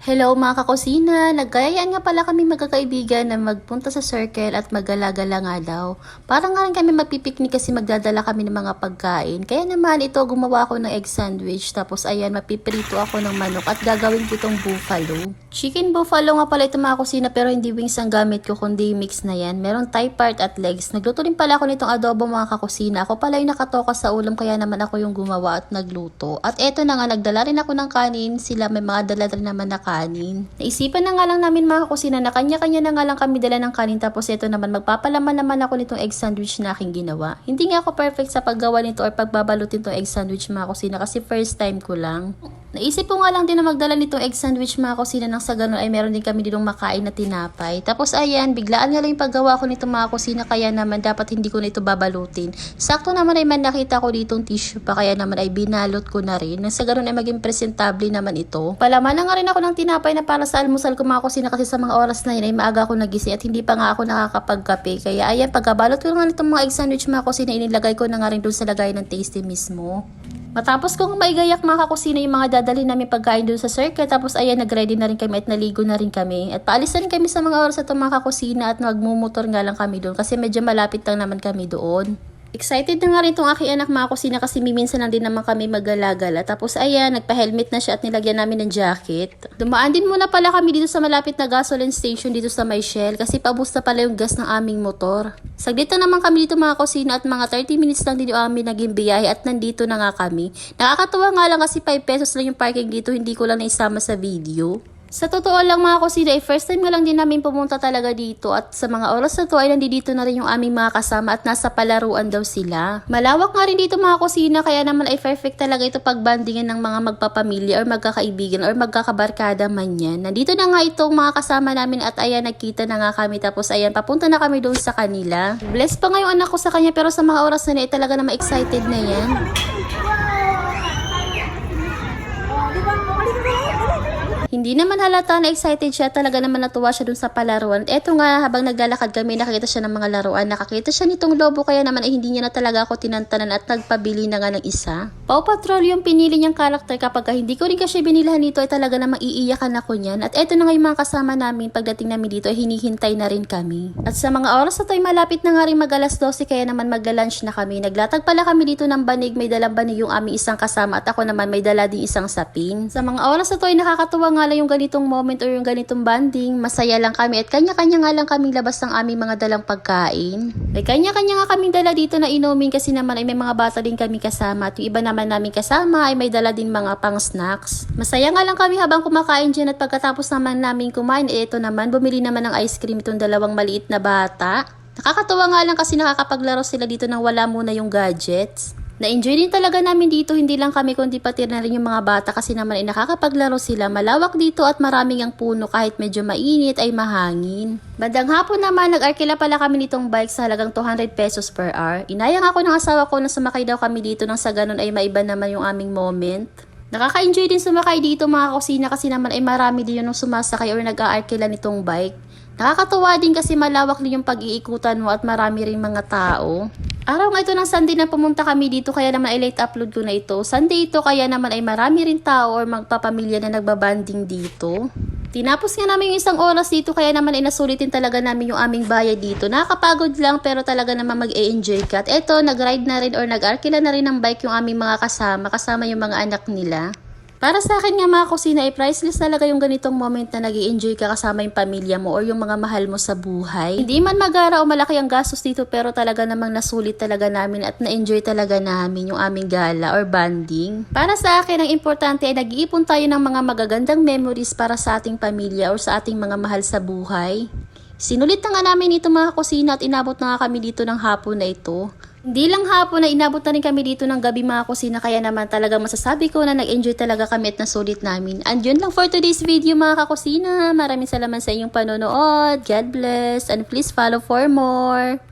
Hello mga kakusina! Nagkayaan nga pala kami magkakaibigan na magpunta sa circle at maggala-gala nga daw. Parang nga rin kami magpipiknik kasi magdadala kami ng mga pagkain. Kaya naman ito gumawa ako ng egg sandwich tapos ayan mapiprito ako ng manok at gagawin ko itong buffalo. Chicken buffalo nga pala ito mga kusina pero hindi wings ang gamit ko kundi mix na yan. Meron thigh part at legs. Nagluto rin pala ako nitong adobo mga kakusina. Ako pala yung nakatoka sa ulam kaya naman ako yung gumawa at nagluto. At eto na nga nagdala rin ako ng kanin. Sila may mga dala rin naman na kanin. Naisipan na nga lang namin mga kusina na kanya-kanya na nga lang kami dala ng kanin tapos ito naman magpapalaman naman ako nitong egg sandwich na aking ginawa. Hindi nga ako perfect sa paggawa nito or pagbabalutin itong egg sandwich mga kusina kasi first time ko lang. Naisip ko nga lang din na magdala nitong egg sandwich mga kusina nang sa ganun ay meron din kami ditong makain na tinapay. Tapos ayan, biglaan nga lang yung paggawa ko nito mga kusina kaya naman dapat hindi ko na ito babalutin. Sakto naman ay man nakita ko ditong tissue pa kaya naman ay binalot ko na rin. Nang sa ganun ay maging presentable naman ito. Palaman na nga rin ako ng tinapay na para sa almusal ko mga kusina kasi sa mga oras na yun ay maaga ako nagising at hindi pa nga ako nakakapagkape. Kaya ayan, pagkabalot ko nga nitong mga egg sandwich mga kusina, inilagay ko na nga rin doon sa lagay ng tasty mismo. Matapos kong maigayak mga kakusina yung mga dadalhin namin pagkain doon sa circle, tapos ayan, nag-ready na rin kami at naligo na rin kami. At paalis na rin kami sa mga oras na itong mga kakusina at magmumotor nga lang kami doon kasi medyo malapit lang naman kami doon. Excited na nga rin itong aking anak mga kusina kasi miminsan lang din naman kami maggalagala. Tapos ayan, nagpa-helmet na siya at nilagyan namin ng jacket. Dumaan din muna pala kami dito sa malapit na gasoline station dito sa Michelle kasi paubos na pala yung gas ng aming motor. Saglit na naman kami dito mga kusina at mga 30 minutes lang din yung aming naging biyahe at nandito na nga kami. Nakakatuwa nga lang kasi 5 pesos lang yung parking dito, hindi ko lang naisama sa video. Sa totoo lang mga kusina, first time nga lang din namin pumunta talaga dito at sa mga oras na to ay nandito na rin yung aming mga kasama at nasa palaruan daw sila. Malawak nga rin dito mga kusina kaya naman ay perfect talaga ito pagbandingan ng mga magpapamilya or magkakaibigan or magkakabarkada man yan. Nandito na nga itong mga kasama namin at ayan, nagkita na nga kami tapos ayan, papunta na kami doon sa kanila. Bless pa nga yung anak ko sa kanya pero sa mga oras na talaga naman excited na yan. Hindi naman halata na excited siya, talaga naman natuwa siya dun sa palaruan. At eto nga, habang naglalakad kami, nakakita siya ng mga laruan. Nakakita siya nitong lobo, kaya naman ay hindi niya na talaga ako tinantanan at nagpabili na nga ng isa. Paw Patrol yung pinili niyang karakter kapag hindi ko rin kasi binilhan nito ay talaga namang iiyakan ako niyan. At eto na nga yung mga kasama namin, pagdating namin dito ay hinihintay na rin kami. At sa mga oras na tayo malapit na nga rin mag-alas 12 kaya naman magla-lunch na kami. Naglatag pala kami dito ng banig, may dalang banig yung aming isang kasama at ako naman may dala din isang sapin. Sa mga oras na to ay nakakatuwa nga lang yung ganitong moment or yung ganitong banding. Masaya lang kami at kanya-kanya nga lang kaming labas ng aming mga dalang pagkain. May kanya-kanya nga kaming dala dito na inumin kasi naman ay may mga bata din kami kasama at yung iba naman namin kasama ay may dala din mga pang snacks. Masaya nga lang kami habang kumakain dyan at pagkatapos naman namin kumain, ito naman bumili naman ng ice cream itong dalawang maliit na bata. Nakakatuwa nga lang kasi nakakapaglaro sila dito nang wala muna yung gadgets. Na-enjoy din talaga namin dito, hindi lang kami kundi pati na rin yung mga bata kasi naman ay nakakapaglaro sila. Malawak dito at maraming ang puno kahit medyo mainit ay mahangin. Bandang hapon naman, nag-arkila pala kami nitong bike sa halagang 200 pesos per hour. Inayang ako ng asawa ko na sumakay daw kami dito nang sa ganun ay maiba naman yung aming moment. Nakaka-enjoy din sumakay dito mga kusina kasi naman ay marami din yung sumasakay or nag-aarkila nitong bike. Nakakatuwa din kasi malawak din yung pag-iikutan mo at marami rin mga tao. Araw nga ito ng Sunday na pumunta kami dito kaya naman ay late upload ko na ito. Sunday ito kaya naman ay marami rin tao or magpapamilya na nagbabanding dito. Tinapos nga namin yung isang oras dito kaya naman ay nasulitin talaga namin yung aming bayad dito. Nakakapagod lang pero talaga naman mag-e-enjoy ka. At eto, nag-ride na rin or nag-arkila na rin ng bike yung aming mga kasama yung mga anak nila. Para sa akin nga mga kusina ay priceless talaga yung ganitong moment na nag-i-enjoy ka kasama yung pamilya mo or yung mga mahal mo sa buhay. Hindi man magara o malaki ang gastos dito pero talaga namang nasulit talaga namin at na-enjoy talaga namin yung aming gala or banding. Para sa akin ang importante ay nag-iipon tayo ng mga magagandang memories para sa ating pamilya or sa ating mga mahal sa buhay. Sinulit na nga namin ito mga kusina at inabot na nga kami dito ng hapon na ito. Hindi lang hapon na inabot na rin kami dito ng gabi mga kusina kaya naman talaga masasabi ko na nag-enjoy talaga kami at nasulit namin. And yun lang for today's video mga kakusina. Maraming salamat sa inyong panonood. God bless and please follow for more.